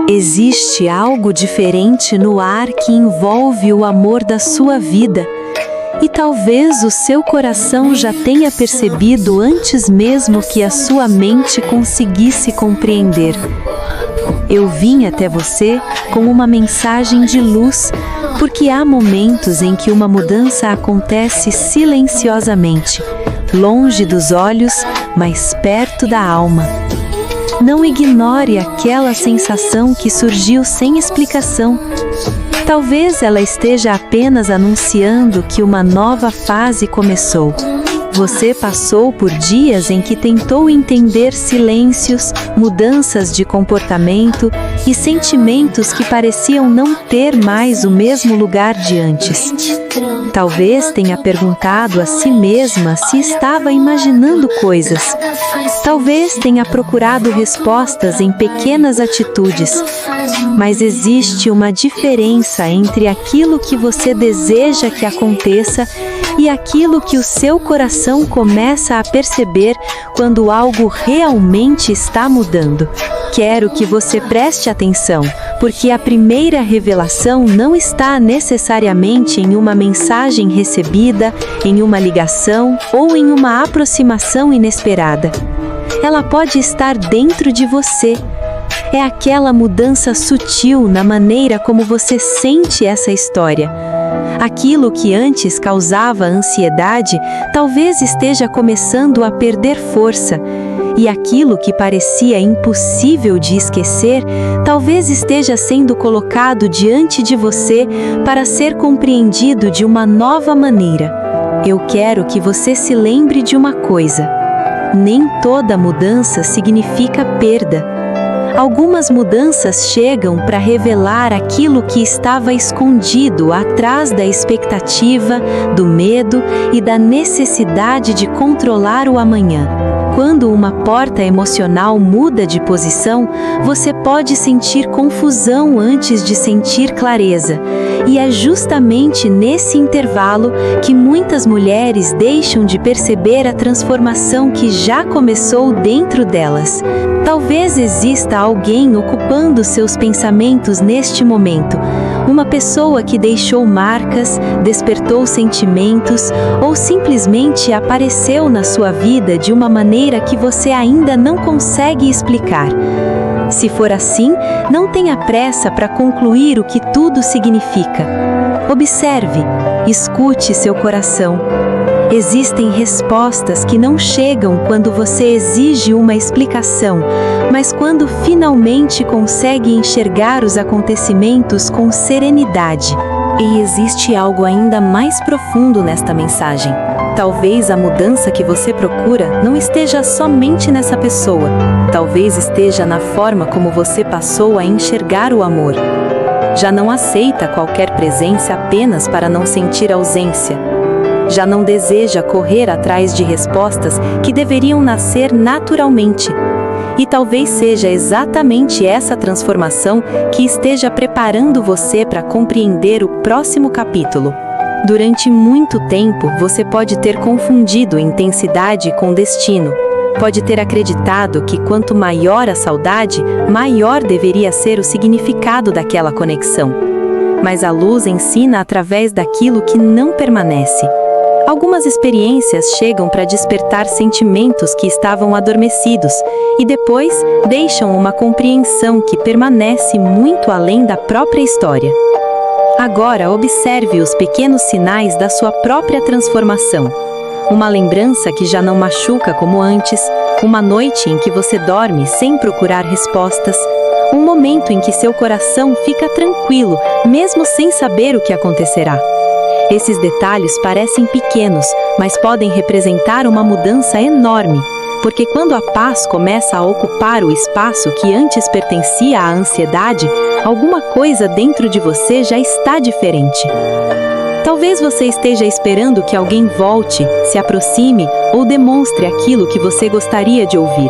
Existe algo diferente no ar que envolve o amor da sua vida, e talvez o seu coração já tenha percebido antes mesmo que a sua mente conseguisse compreender. Eu vim até você com uma mensagem de luz, porque há momentos em que uma mudança acontece silenciosamente, longe dos olhos, mas perto da alma. Não ignore aquela sensação que surgiu sem explicação. Talvez ela esteja apenas anunciando que uma nova fase começou. Você passou por dias em que tentou entender silêncios, mudanças de comportamento e sentimentos que pareciam não ter mais o mesmo lugar de antes. Talvez tenha perguntado a si mesma se estava imaginando coisas. Talvez tenha procurado respostas em pequenas atitudes. Mas existe uma diferença entre aquilo que você deseja que aconteça e aquilo que o seu coração começa a perceber quando algo realmente está mudando. Quero que você preste atenção, porque a primeira revelação não está necessariamente em uma mensagem recebida, em uma ligação ou em uma aproximação inesperada. Ela pode estar dentro de você. É aquela mudança sutil na maneira como você sente essa história. Aquilo que antes causava ansiedade talvez esteja começando a perder força, e aquilo que parecia impossível de esquecer talvez esteja sendo colocado diante de você para ser compreendido de uma nova maneira. Eu quero que você se lembre de uma coisa: nem toda mudança significa perda. Algumas mudanças chegam para revelar aquilo que estava escondido atrás da expectativa, do medo e da necessidade de controlar o amanhã. Quando uma porta emocional muda de posição, você pode sentir confusão antes de sentir clareza. E é justamente nesse intervalo que muitas mulheres deixam de perceber a transformação que já começou dentro delas. Talvez exista alguém ocupando seus pensamentos neste momento. Uma pessoa que deixou marcas, despertou sentimentos ou simplesmente apareceu na sua vida de uma maneira que você ainda não consegue explicar. Se for assim, não tenha pressa para concluir o que tudo significa. Observe, escute seu coração. Existem respostas que não chegam quando você exige uma explicação, mas quando finalmente consegue enxergar os acontecimentos com serenidade. E existe algo ainda mais profundo nesta mensagem. Talvez a mudança que você procura não esteja somente nessa pessoa. Talvez esteja na forma como você passou a enxergar o amor. Já não aceita qualquer presença apenas para não sentir ausência. Já não deseja correr atrás de respostas que deveriam nascer naturalmente. E talvez seja exatamente essa transformação que esteja preparando você para compreender o próximo capítulo. Durante muito tempo, você pode ter confundido intensidade com destino. Pode ter acreditado que quanto maior a saudade, maior deveria ser o significado daquela conexão. Mas a luz ensina através daquilo que não permanece. Algumas experiências chegam para despertar sentimentos que estavam adormecidos e depois deixam uma compreensão que permanece muito além da própria história. Agora observe os pequenos sinais da sua própria transformação. Uma lembrança que já não machuca como antes, uma noite em que você dorme sem procurar respostas, um momento em que seu coração fica tranquilo, mesmo sem saber o que acontecerá. Esses detalhes parecem pequenos, mas podem representar uma mudança enorme, porque quando a paz começa a ocupar o espaço que antes pertencia à ansiedade, alguma coisa dentro de você já está diferente. Talvez você esteja esperando que alguém volte, se aproxime ou demonstre aquilo que você gostaria de ouvir.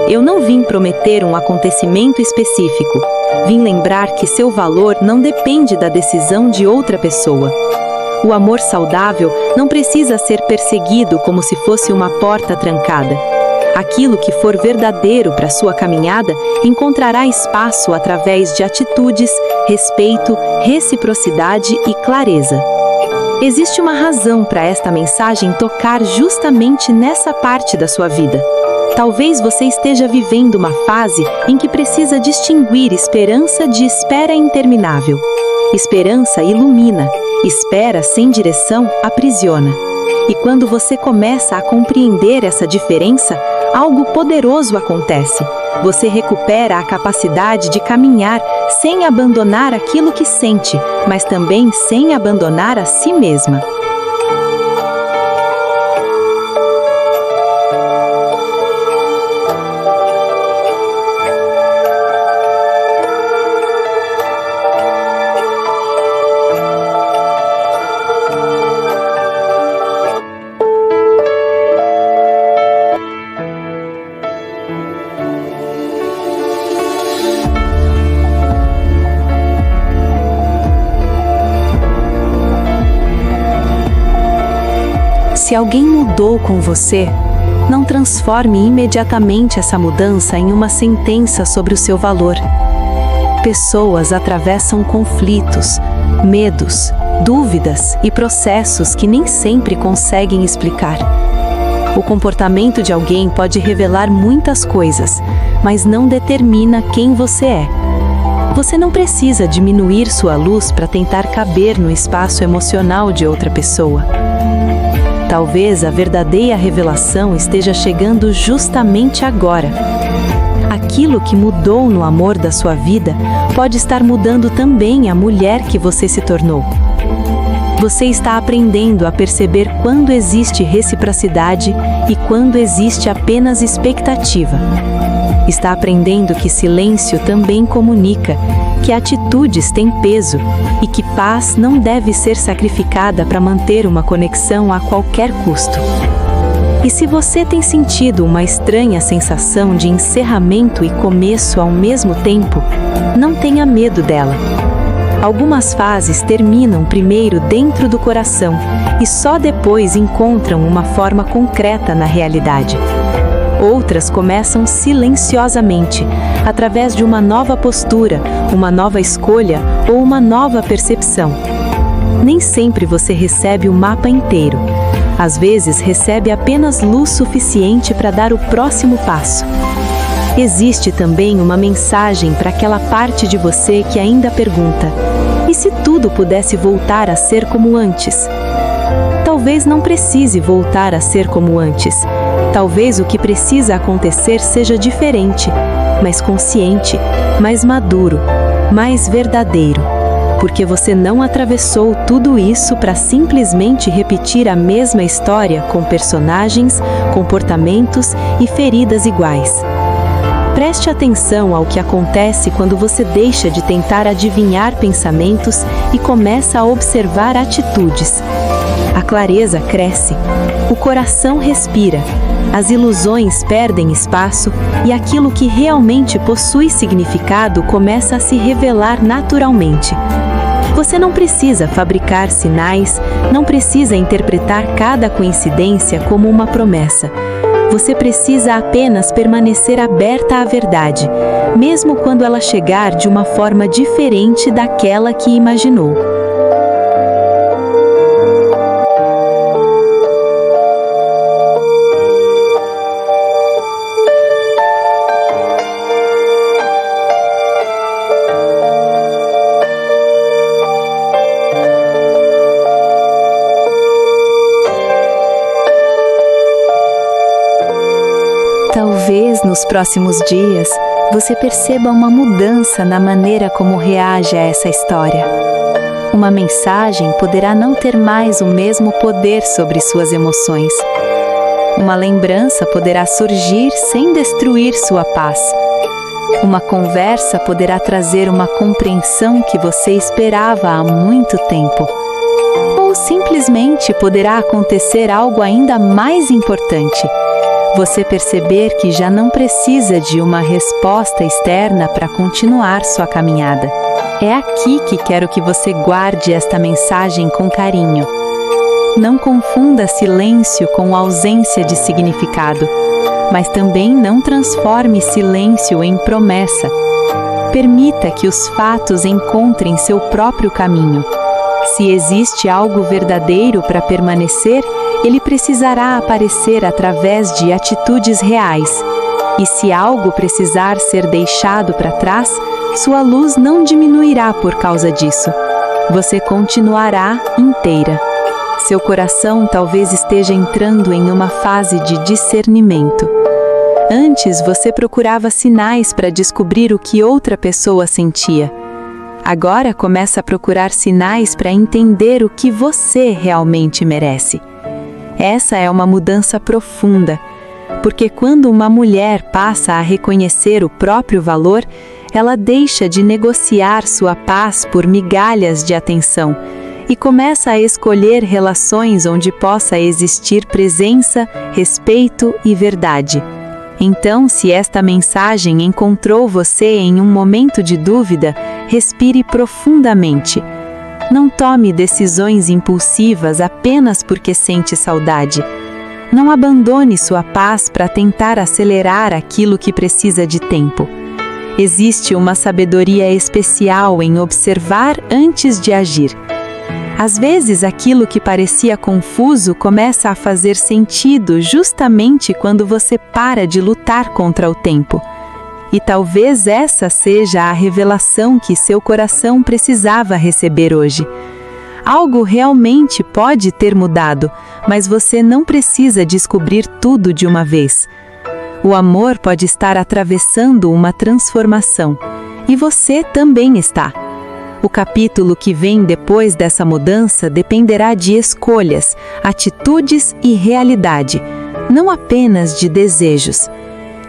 Eu não vim prometer um acontecimento específico. Vim lembrar que seu valor não depende da decisão de outra pessoa. O amor saudável não precisa ser perseguido como se fosse uma porta trancada. Aquilo que for verdadeiro para sua caminhada encontrará espaço através de atitudes, respeito, reciprocidade e clareza. Existe uma razão para esta mensagem tocar justamente nessa parte da sua vida. Talvez você esteja vivendo uma fase em que precisa distinguir esperança de espera interminável. Esperança ilumina, espera sem direção aprisiona. E quando você começa a compreender essa diferença, algo poderoso acontece. Você recupera a capacidade de caminhar sem abandonar aquilo que sente, mas também sem abandonar a si mesma. Se alguém mudou com você, não transforme imediatamente essa mudança em uma sentença sobre o seu valor. Pessoas atravessam conflitos, medos, dúvidas e processos que nem sempre conseguem explicar. O comportamento de alguém pode revelar muitas coisas, mas não determina quem você é. Você não precisa diminuir sua luz para tentar caber no espaço emocional de outra pessoa. Talvez a verdadeira revelação esteja chegando justamente agora. Aquilo que mudou no amor da sua vida pode estar mudando também a mulher que você se tornou. Você está aprendendo a perceber quando existe reciprocidade e quando existe apenas expectativa. Está aprendendo que silêncio também comunica, que atitudes têm peso e que paz não deve ser sacrificada para manter uma conexão a qualquer custo. E se você tem sentido uma estranha sensação de encerramento e começo ao mesmo tempo, não tenha medo dela. Algumas fases terminam primeiro dentro do coração e só depois encontram uma forma concreta na realidade. Outras começam silenciosamente, através de uma nova postura, uma nova escolha ou uma nova percepção. Nem sempre você recebe o mapa inteiro. Às vezes recebe apenas luz suficiente para dar o próximo passo. Existe também uma mensagem para aquela parte de você que ainda pergunta: e se tudo pudesse voltar a ser como antes? Talvez não precise voltar a ser como antes. Talvez o que precisa acontecer seja diferente, mais consciente, mais maduro, mais verdadeiro. Porque você não atravessou tudo isso para simplesmente repetir a mesma história com personagens, comportamentos e feridas iguais. Preste atenção ao que acontece quando você deixa de tentar adivinhar pensamentos e começa a observar atitudes. A clareza cresce, o coração respira, as ilusões perdem espaço e aquilo que realmente possui significado começa a se revelar naturalmente. Você não precisa fabricar sinais, não precisa interpretar cada coincidência como uma promessa. Você precisa apenas permanecer aberta à verdade, mesmo quando ela chegar de uma forma diferente daquela que imaginou. Talvez nos próximos dias você perceba uma mudança na maneira como reage a essa história. Uma mensagem poderá não ter mais o mesmo poder sobre suas emoções. Uma lembrança poderá surgir sem destruir sua paz. Uma conversa poderá trazer uma compreensão que você esperava há muito tempo. Ou simplesmente poderá acontecer algo ainda mais importante. Você perceber que já não precisa de uma resposta externa para continuar sua caminhada. É aqui que quero que você guarde esta mensagem com carinho. Não confunda silêncio com ausência de significado. mas também não transforme silêncio em promessa. Permita que os fatos encontrem seu próprio caminho. Se existe algo verdadeiro para permanecer, ele precisará aparecer através de atitudes reais. E se algo precisar ser deixado para trás, sua luz não diminuirá por causa disso. Você continuará inteira. Seu coração talvez esteja entrando em uma fase de discernimento. Antes você procurava sinais para descobrir o que outra pessoa sentia. Agora começa a procurar sinais para entender o que você realmente merece. Essa é uma mudança profunda, porque quando uma mulher passa a reconhecer o próprio valor, ela deixa de negociar sua paz por migalhas de atenção e começa a escolher relações onde possa existir presença, respeito e verdade. Então, se esta mensagem encontrou você em um momento de dúvida, respire profundamente. Não tome decisões impulsivas apenas porque sente saudade. Não abandone sua paz para tentar acelerar aquilo que precisa de tempo. Existe uma sabedoria especial em observar antes de agir. Às vezes, aquilo que parecia confuso começa a fazer sentido justamente quando você para de lutar contra o tempo. E talvez essa seja a revelação que seu coração precisava receber hoje. Algo realmente pode ter mudado, mas você não precisa descobrir tudo de uma vez. O amor pode estar atravessando uma transformação, e você também está. O capítulo que vem depois dessa mudança dependerá de escolhas, atitudes e realidade, não apenas de desejos.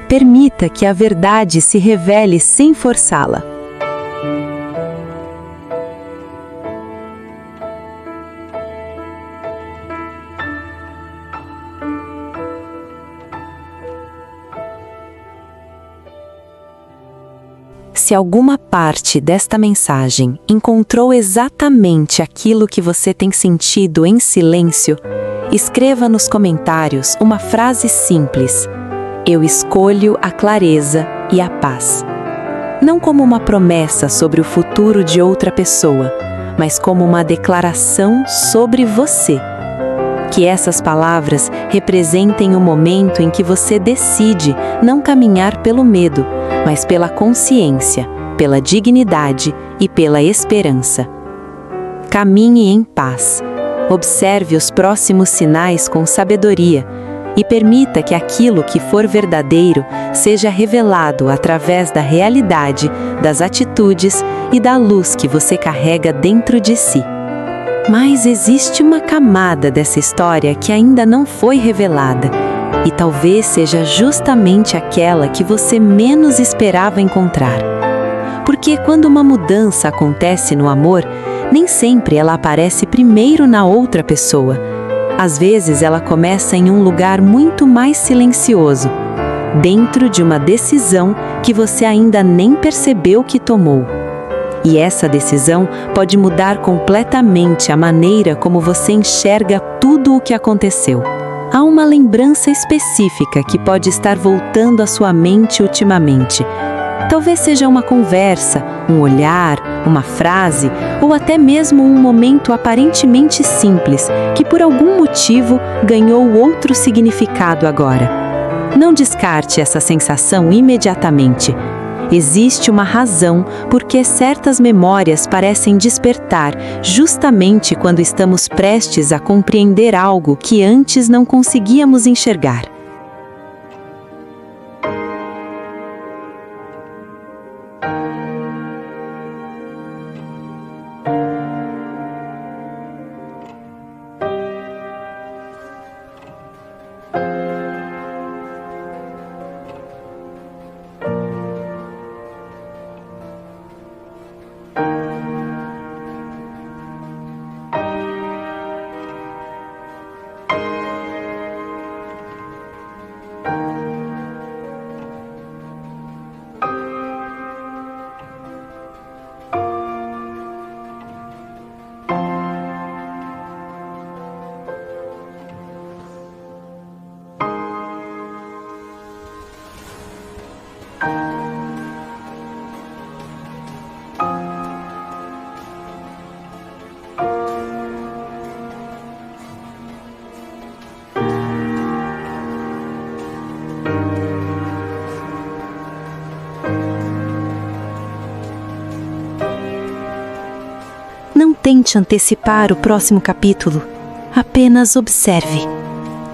Permita que a verdade se revele sem forçá-la. Se alguma parte desta mensagem encontrou exatamente aquilo que você tem sentido em silêncio, escreva nos comentários uma frase simples: eu escolho a clareza e a paz. Não como uma promessa sobre o futuro de outra pessoa, mas como uma declaração sobre você. Que essas palavras representem o momento em que você decide não caminhar pelo medo, mas pela consciência, pela dignidade e pela esperança. Caminhe em paz. Observe os próximos sinais com sabedoria e permita que aquilo que for verdadeiro seja revelado através da realidade, das atitudes e da luz que você carrega dentro de si. Mas existe uma camada dessa história que ainda não foi revelada, e talvez seja justamente aquela que você menos esperava encontrar. Porque quando uma mudança acontece no amor, nem sempre ela aparece primeiro na outra pessoa. Às vezes ela começa em um lugar muito mais silencioso, dentro de uma decisão que você ainda nem percebeu que tomou. E essa decisão pode mudar completamente a maneira como você enxerga tudo o que aconteceu. Há uma lembrança específica que pode estar voltando à sua mente ultimamente. Talvez seja uma conversa, um olhar, uma frase ou até mesmo um momento aparentemente simples que por algum motivo ganhou outro significado agora. Não descarte essa sensação imediatamente. Existe uma razão por que certas memórias parecem despertar justamente quando estamos prestes a compreender algo que antes não conseguíamos enxergar. Não tente antecipar o próximo capítulo. Apenas observe.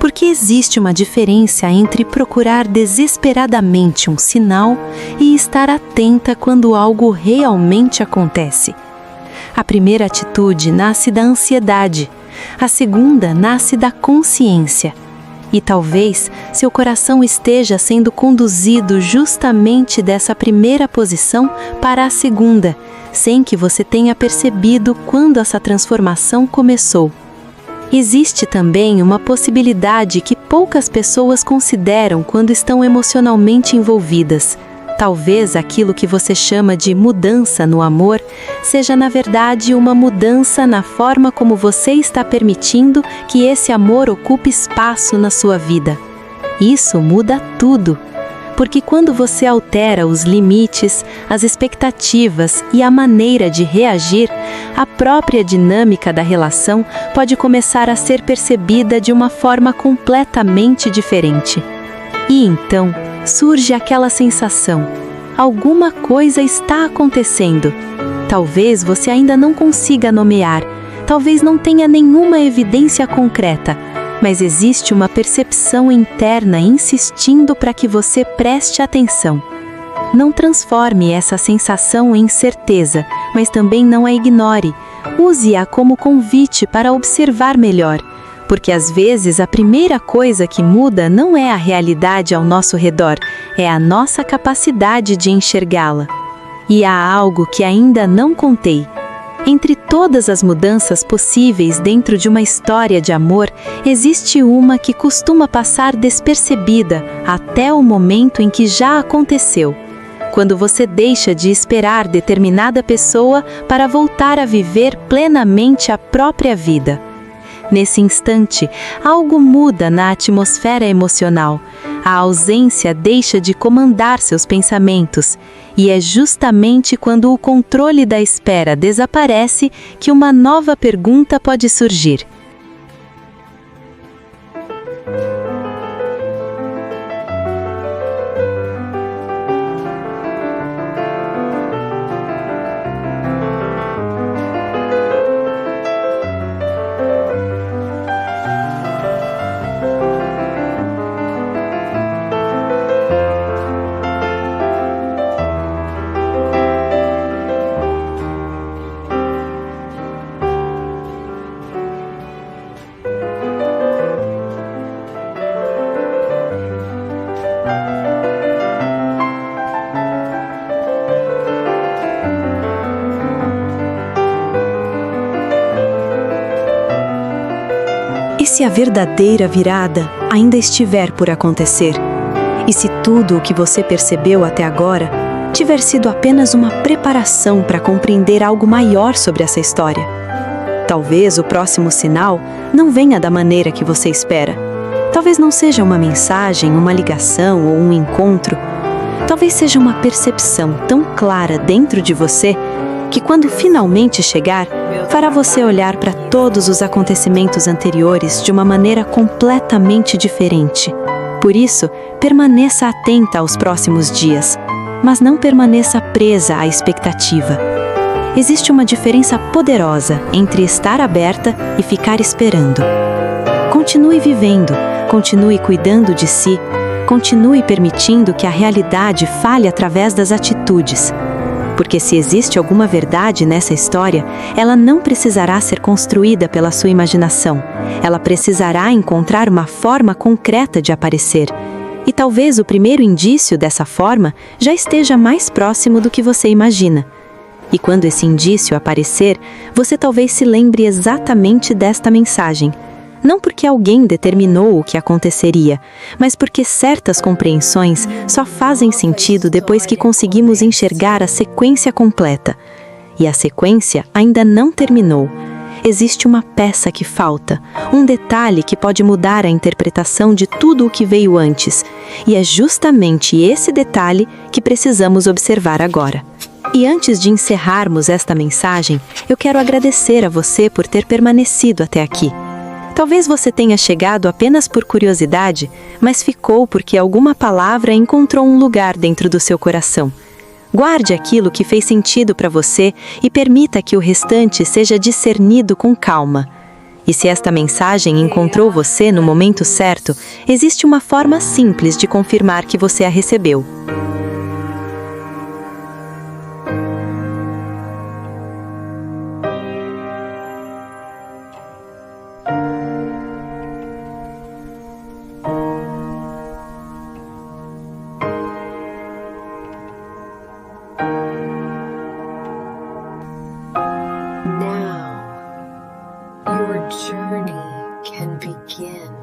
Porque existe uma diferença entre procurar desesperadamente um sinal e estar atenta quando algo realmente acontece. A primeira atitude nasce da ansiedade, a segunda nasce da consciência. E talvez seu coração esteja sendo conduzido justamente dessa primeira posição para a segunda, sem que você tenha percebido quando essa transformação começou. Existe também uma possibilidade que poucas pessoas consideram quando estão emocionalmente envolvidas. Talvez aquilo que você chama de mudança no amor seja, na verdade, uma mudança na forma como você está permitindo que esse amor ocupe espaço na sua vida. Isso muda tudo. Porque quando você altera os limites, as expectativas e a maneira de reagir, a própria dinâmica da relação pode começar a ser percebida de uma forma completamente diferente. E então surge aquela sensação: alguma coisa está acontecendo. Talvez você ainda não consiga nomear, talvez não tenha nenhuma evidência concreta, mas existe uma percepção interna insistindo para que você preste atenção. Não transforme essa sensação em certeza, mas também não a ignore. Use-a como convite para observar melhor, porque às vezes a primeira coisa que muda não é a realidade ao nosso redor, é a nossa capacidade de enxergá-la. E há algo que ainda não contei. Entre todas as mudanças possíveis dentro de uma história de amor, existe uma que costuma passar despercebida até o momento em que já aconteceu. Quando você deixa de esperar determinada pessoa para voltar a viver plenamente a própria vida. Nesse instante, algo muda na atmosfera emocional. A ausência deixa de comandar seus pensamentos. E é justamente quando o controle da espera desaparece que uma nova pergunta pode surgir. E se a verdadeira virada ainda estiver por acontecer? E se tudo o que você percebeu até agora tiver sido apenas uma preparação para compreender algo maior sobre essa história? Talvez o próximo sinal não venha da maneira que você espera. Talvez não seja uma mensagem, uma ligação ou um encontro. Talvez seja uma percepção tão clara dentro de você que quando finalmente chegar, fará você olhar para todos os acontecimentos anteriores de uma maneira completamente diferente. Por isso, permaneça atenta aos próximos dias, mas não permaneça presa à expectativa. Existe uma diferença poderosa entre estar aberta e ficar esperando. Continue vivendo, continue cuidando de si, continue permitindo que a realidade fale através das atitudes. Porque se existe alguma verdade nessa história, ela não precisará ser construída pela sua imaginação. Ela precisará encontrar uma forma concreta de aparecer. E talvez o primeiro indício dessa forma já esteja mais próximo do que você imagina. E quando esse indício aparecer, você talvez se lembre exatamente desta mensagem. Não porque alguém determinou o que aconteceria, mas porque certas compreensões só fazem sentido depois que conseguimos enxergar a sequência completa. E a sequência ainda não terminou. Existe uma peça que falta, um detalhe que pode mudar a interpretação de tudo o que veio antes. E é justamente esse detalhe que precisamos observar agora. E antes de encerrarmos esta mensagem, eu quero agradecer a você por ter permanecido até aqui. Talvez você tenha chegado apenas por curiosidade, mas ficou porque alguma palavra encontrou um lugar dentro do seu coração. Guarde aquilo que fez sentido para você e permita que o restante seja discernido com calma. E se esta mensagem encontrou você no momento certo, existe uma forma simples de confirmar que você a recebeu. Your journey can begin.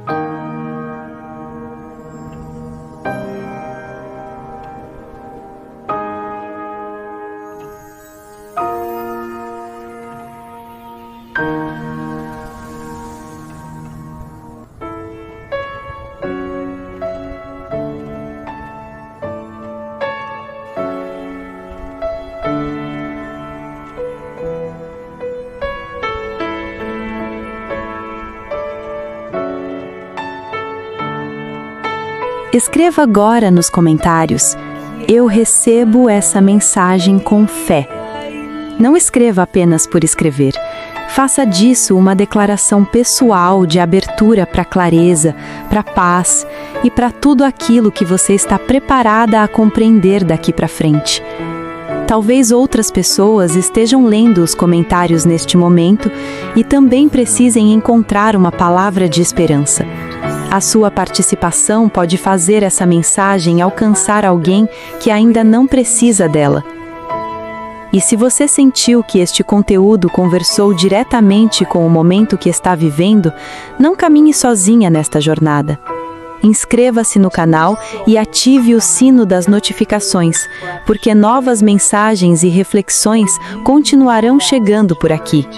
Escreva agora nos comentários: eu recebo essa mensagem com fé. Não escreva apenas por escrever. Faça disso uma declaração pessoal de abertura para clareza, para paz e para tudo aquilo que você está preparada a compreender daqui para frente. Talvez outras pessoas estejam lendo os comentários neste momento e também precisem encontrar uma palavra de esperança. A sua participação pode fazer essa mensagem alcançar alguém que ainda não precisa dela. E se você sentiu que este conteúdo conversou diretamente com o momento que está vivendo, não caminhe sozinha nesta jornada. Inscreva-se no canal e ative o sino das notificações, porque novas mensagens e reflexões continuarão chegando por aqui.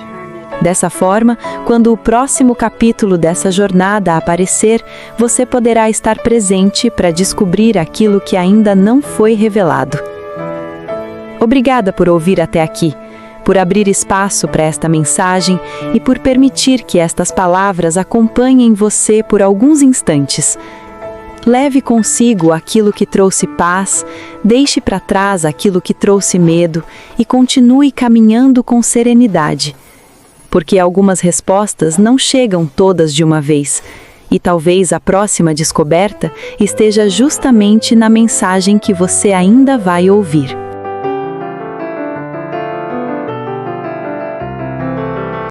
Dessa forma, quando o próximo capítulo dessa jornada aparecer, você poderá estar presente para descobrir aquilo que ainda não foi revelado. Obrigada por ouvir até aqui, por abrir espaço para esta mensagem e por permitir que estas palavras acompanhem você por alguns instantes. Leve consigo aquilo que trouxe paz, deixe para trás aquilo que trouxe medo e continue caminhando com serenidade. Porque algumas respostas não chegam todas de uma vez, e talvez a próxima descoberta esteja justamente na mensagem que você ainda vai ouvir.